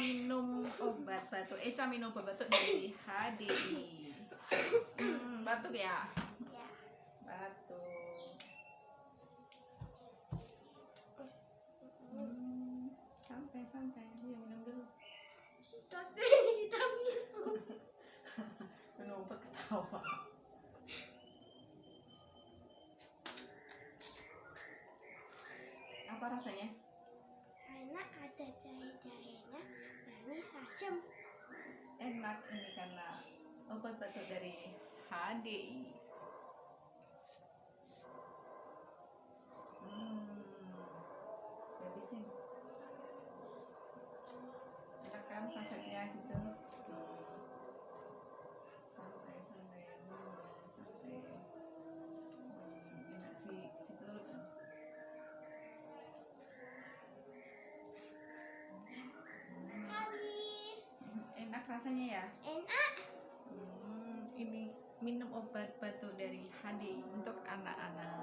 minum obat batuk. Eca minum obat batuk dari HDI. Batuk ya? Ya. Batuk. Santai. Yuk minum dulu. Tapi kita minum. Minum obat ketawa. Apa rasanya? Karena ada jahe-jahenya, manis, asam. Enak ini karena obat batuk dari HDI. Habisin. Enak kan sasetnya gitu. Santai. Enak sih gitu kan. Habis. Enak rasanya ya. Enak. Ini minum obat batuk dari HDI untuk anak-anak.